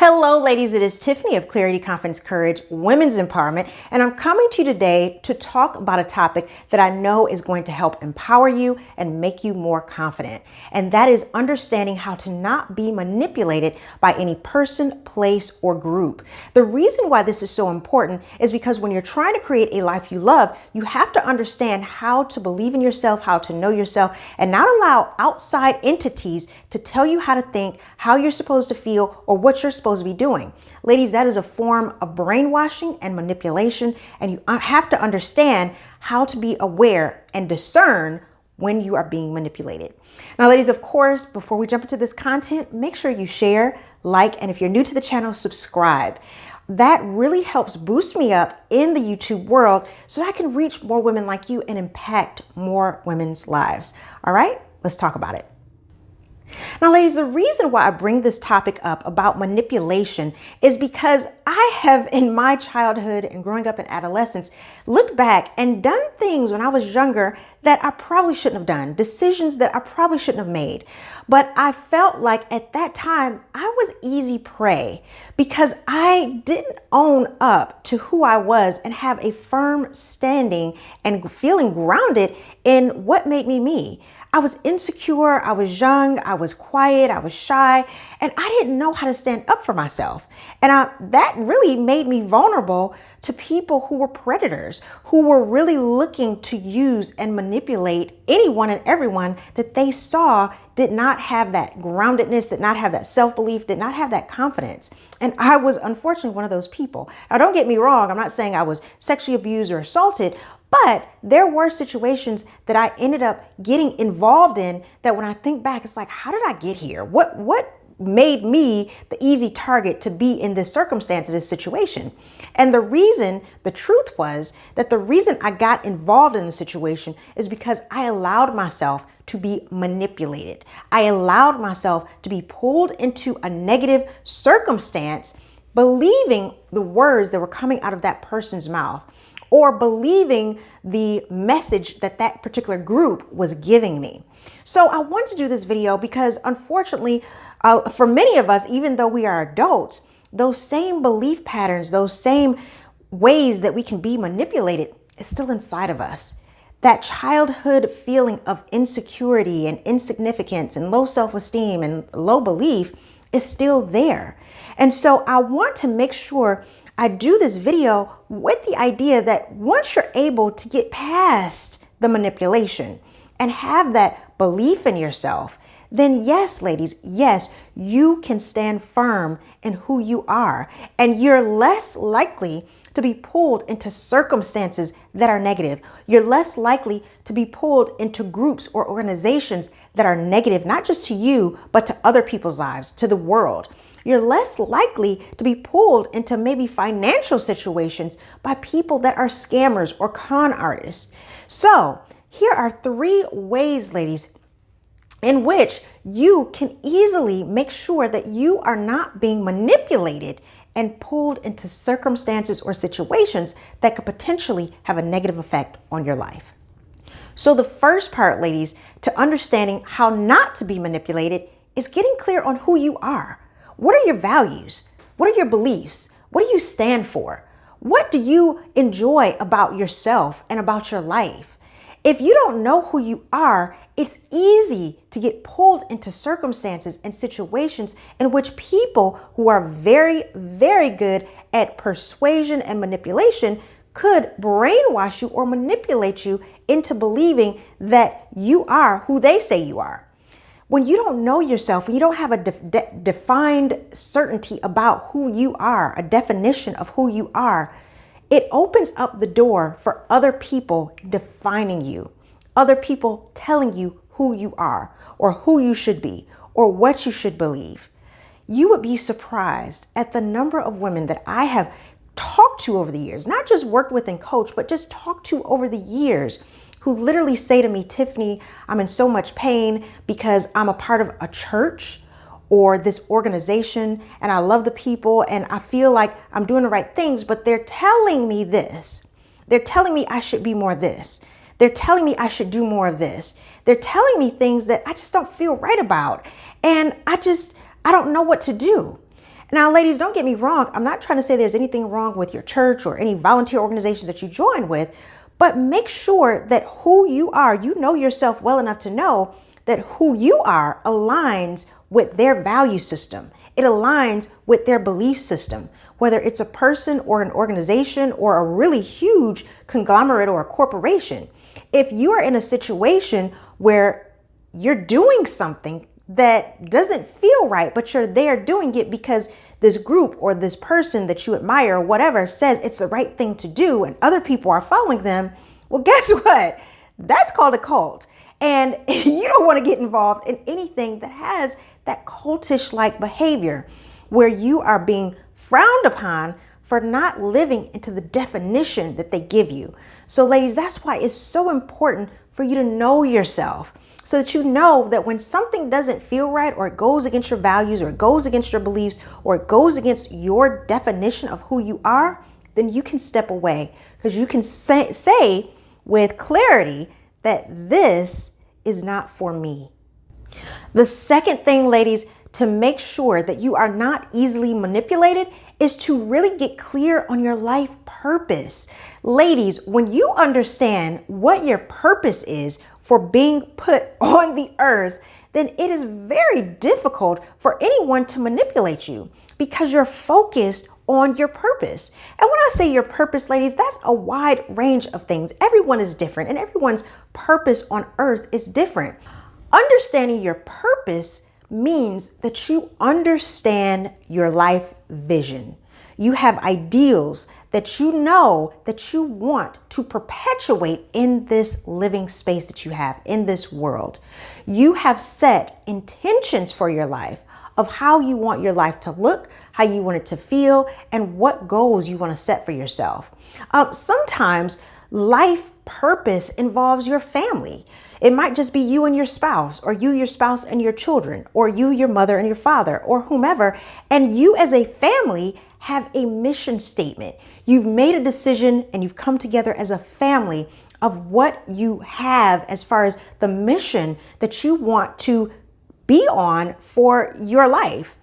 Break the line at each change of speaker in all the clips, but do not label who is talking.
Hello, ladies. It is Tiffany of Clarity, Confidence, Courage, Women's Empowerment, and I'm coming to you today to talk about a topic that I know is going to help empower you and make you more confident. And that is understanding how to not be manipulated by any person, place, or group. The reason why this is so important is because when you're trying to create a life you love, you have to understand how to believe in yourself, how to know yourself, and not allow outside entities to tell you how to think, how you're supposed to feel, or what you're supposed to be doing. Ladies, that is a form of brainwashing and manipulation, and you have to understand how to be aware and discern when you are being manipulated. Now, ladies, of course, before we jump into this content, make sure you share, like, and if you're new to the channel, subscribe. That really helps boost me up in the YouTube world so I can reach more women like you and impact more women's lives. All right, let's talk about it. Now, ladies, the reason why I bring this topic up about manipulation is because I have, in my childhood and growing up in adolescence, looked back and done things when I was younger that I probably shouldn't have done, decisions that I probably shouldn't have made. But I felt like at that time I was easy prey because I didn't own up to who I was and have a firm standing and feeling grounded in what made me me. I was insecure, I was young, I was quiet, I was shy, and I didn't know how to stand up for myself. And that really made me vulnerable to people who were predators, who were really looking to use and manipulate anyone and everyone that they saw did not have that groundedness, did not have that self-belief, did not have that confidence. And I was unfortunately one of those people. Now, don't get me wrong, I'm not saying I was sexually abused or assaulted, but there were situations that I ended up getting involved in that when I think back, it's like, how did I get here? What made me the easy target to be in this circumstance, in this situation? And the truth was that the reason I got involved in the situation is because I allowed myself to be manipulated. I allowed myself to be pulled into a negative circumstance, believing the words that were coming out of that person's mouth, or believing the message that that particular group was giving me. So I wanted to do this video because unfortunately, for many of us, even though we are adults, those same belief patterns, those same ways that we can be manipulated is still inside of us. That childhood feeling of insecurity and insignificance and low self-esteem and low belief is still there. And so I want to make sure I do this video with the idea that once you're able to get past the manipulation and have that belief in yourself, then yes, ladies, yes, you can stand firm in who you are, and you're less likely to be pulled into circumstances that are negative. You're less likely to be pulled into groups or organizations that are negative, not just to you, but to other people's lives, to the world. You're less likely to be pulled into maybe financial situations by people that are scammers or con artists. So here are 3 ways, ladies, in which you can easily make sure that you are not being manipulated and pulled into circumstances or situations that could potentially have a negative effect on your life. So the first part, ladies, to understanding how not to be manipulated is getting clear on who you are. What are your values? What are your beliefs? What do you stand for? What do you enjoy about yourself and about your life? If you don't know who you are, it's easy to get pulled into circumstances and situations in which people who are very, very good at persuasion and manipulation could brainwash you or manipulate you into believing that you are who they say you are. When you don't know yourself, when you don't have a defined certainty about who you are, a definition of who you are, it opens up the door for other people defining you, other people telling you who you are or who you should be or what you should believe. You would be surprised at the number of women that I have talked to over the years, not just worked with and coached, but just talked to over the years, who literally say to me, Tiffany, I'm in so much pain because I'm a part of a church or this organization and I love the people and I feel like I'm doing the right things, but they're telling me this. They're telling me I should be more this. They're telling me I should do more of this. They're telling me things that I just don't feel right about. And I don't know what to do. Now, ladies, don't get me wrong. I'm not trying to say there's anything wrong with your church or any volunteer organizations that you join with, but make sure that who you are, you know yourself well enough to know that who you are aligns with their value system. It aligns with their belief system, whether it's a person or an organization or a really huge conglomerate or a corporation. If you are in a situation where you're doing something that doesn't feel right, but you're there doing it because this group or this person that you admire or whatever says it's the right thing to do and other people are following them, well, guess what? That's called a cult. And you don't want to get involved in anything that has that cultish-like behavior where you are being frowned upon for not living into the definition that they give you. So ladies, that's why it's so important for you to know yourself so that you know that when something doesn't feel right or it goes against your values or it goes against your beliefs or it goes against your definition of who you are, then you can step away because you can say with clarity that this is not for me. The second thing, ladies, to make sure that you are not easily manipulated is to really get clear on your life purpose. Ladies, when you understand what your purpose is for being put on the earth, then it is very difficult for anyone to manipulate you because you're focused on your purpose. And when I say your purpose, ladies, that's a wide range of things. Everyone is different and everyone's purpose on earth is different. Understanding your purpose means that you understand your life vision. You have ideals that you know that you want to perpetuate in this living space that you have in this world. You have set intentions for your life of how you want your life to look, how you want it to feel, and what goals you want to set for yourself. Sometimes life purpose involves your family. It might just be you and your spouse, or you, your spouse and your children, or you, your mother and your father, or whomever. And you as a family have a mission statement. You've made a decision and you've come together as a family of what you have as far as the mission that you want to be on for your life.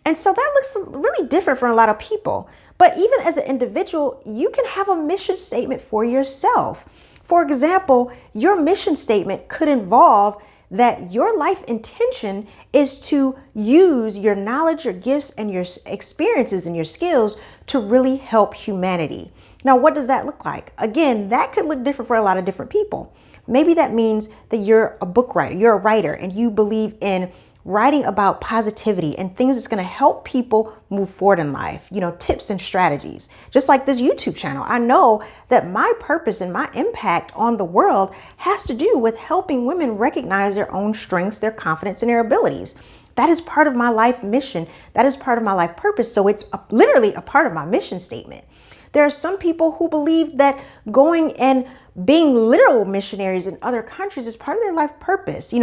And so that looks really different for a lot of people. But even as an individual, you can have a mission statement for yourself. For example, your mission statement could involve that your life intention is to use your knowledge, your gifts, and your experiences and your skills to really help humanity. Now, what does that look like? Again, that could look different for a lot of different people. Maybe that means that you're a book writer, you're a writer, and you believe in writing about positivity and things that's going to help people move forward in life, tips and strategies. Just like this YouTube channel, I know that my purpose and my impact on the world has to do with helping women recognize their own strengths, their confidence, and their abilities. That is part of my life mission. That is part of my life purpose. So it's literally a part of my mission statement. There are some people who believe that going and being literal missionaries in other countries is part of their life purpose.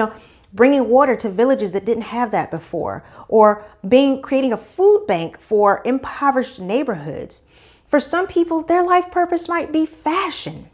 Bringing water to villages that didn't have that before, or creating a food bank for impoverished neighborhoods. For some people, their life purpose might be fashion,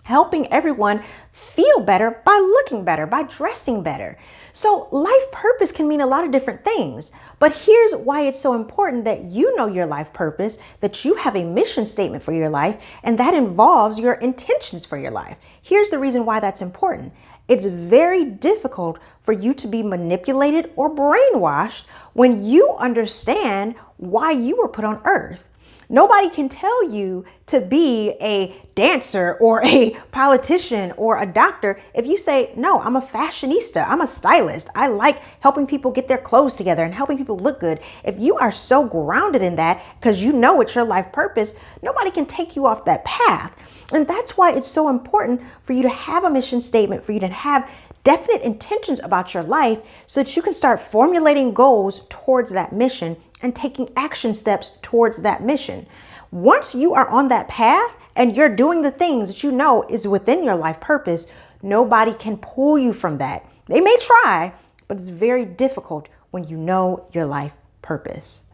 helping everyone feel better by looking better, by dressing better. So life purpose can mean a lot of different things. But here's why it's so important that you know your life purpose, that you have a mission statement for your life, and that involves your intentions for your life. Here's the reason why that's important. It's very difficult for you to be manipulated or brainwashed when you understand why you were put on earth. Nobody can tell you to be a dancer or a politician or a doctor if you say, no, I'm a fashionista, I'm a stylist. I like helping people get their clothes together and helping people look good. If you are so grounded in that because you know it's your life purpose, nobody can take you off that path. And that's why it's so important for you to have a mission statement, for you to have definite intentions about your life so that you can start formulating goals towards that mission and taking action steps towards that mission. Once you are on that path and you're doing the things that you know is within your life purpose, nobody can pull you from that. They may try, but it's very difficult when you know your life purpose.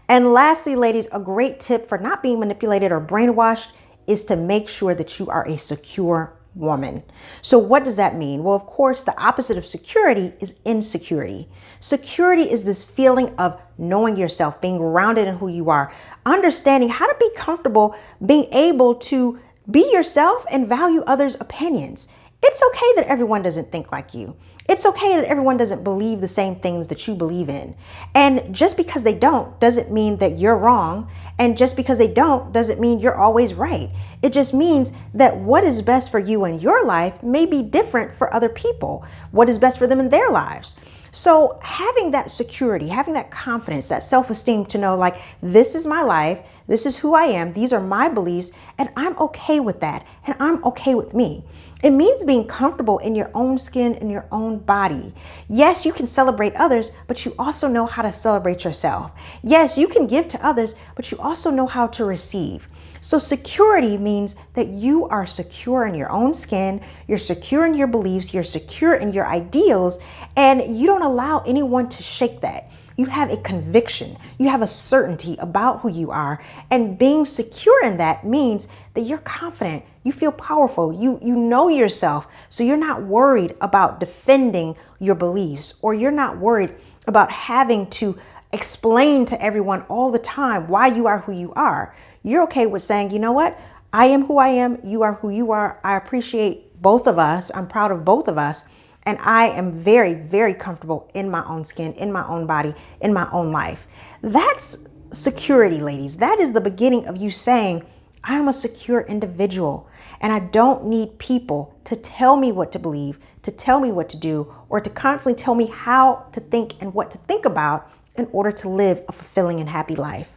And lastly, ladies, a great tip for not being manipulated or brainwashed is to make sure that you are a secure woman. So what does that mean? Well, of course, the opposite of security is insecurity. Security is this feeling of knowing yourself, being grounded in who you are, understanding how to be comfortable, being able to be yourself and value others' opinions. It's okay that everyone doesn't think like you. It's okay that everyone doesn't believe the same things that you believe in. And just because they don't doesn't mean that you're wrong. And just because they don't doesn't mean you're always right. It just means that what is best for you in your life may be different for other people. What is best for them in their lives. So having that security, having that confidence, that self-esteem to know like, this is my life, this is who I am, these are my beliefs, and I'm okay with that, and I'm okay with me. It means being comfortable in your own skin, in your own body. Yes, you can celebrate others, but you also know how to celebrate yourself. Yes, you can give to others, but you also know how to receive. So security means that you are secure in your own skin, you're secure in your beliefs, you're secure in your ideals, and you don't allow anyone to shake that. You have a conviction, you have a certainty about who you are, and being secure in that means that you're confident, you feel powerful, you know yourself, so you're not worried about defending your beliefs, or you're not worried about having to explain to everyone all the time why you are who you are. You're okay with saying, you know what? I am who I am. You are who you are. I appreciate both of us. I'm proud of both of us. And I am very, very comfortable in my own skin, in my own body, in my own life. That's security, ladies. That is the beginning of you saying, I am a secure individual and I don't need people to tell me what to believe, to tell me what to do, or to constantly tell me how to think and what to think about in order to live a fulfilling and happy life.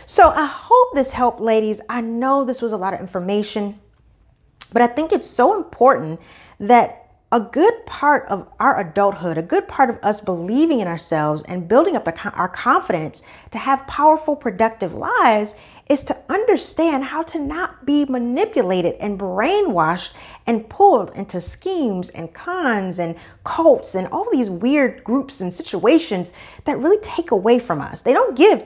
So I hope this helped, ladies. I know this was a lot of information, but I think it's so important that a good part of our adulthood, a good part of us believing in ourselves and building up our confidence to have powerful, productive lives is to understand how to not be manipulated and brainwashed and pulled into schemes and cons and cults and all these weird groups and situations that really take away from us. They don't give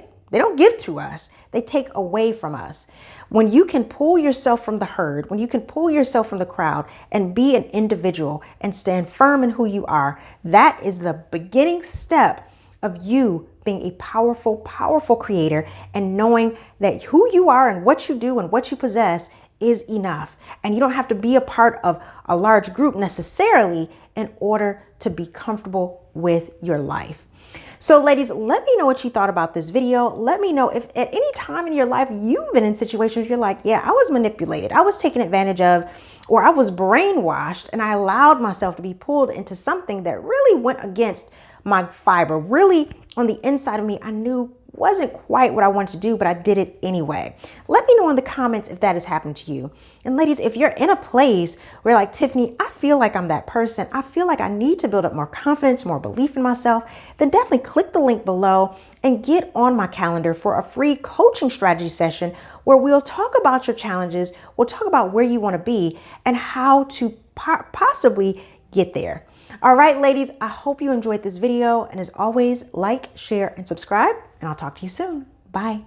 to us. They take away from us. When you can pull yourself from the herd, when you can pull yourself from the crowd and be an individual and stand firm in who you are, that is the beginning step of you being a powerful, powerful creator and knowing that who you are and what you do and what you possess is enough. And you don't have to be a part of a large group necessarily in order to be comfortable with your life. So ladies, let me know what you thought about this video. Let me know if at any time in your life you've been in situations you're like, yeah, I was manipulated, I was taken advantage of, or I was brainwashed and I allowed myself to be pulled into something that really went against my fiber. Really on the inside of me, I knew wasn't quite what I wanted to do, but I did it anyway. Let me know in the comments if that has happened to you. And ladies, if you're in a place where like, Tiffany, I feel like I'm that person, I feel like I need to build up more confidence, more belief in myself, then definitely click the link below and get on my calendar for a free coaching strategy session where we'll talk about your challenges, we'll talk about where you want to be and how to possibly get there. All right, ladies, I hope you enjoyed this video. And as always, like, share, and subscribe, and I'll talk to you soon. Bye.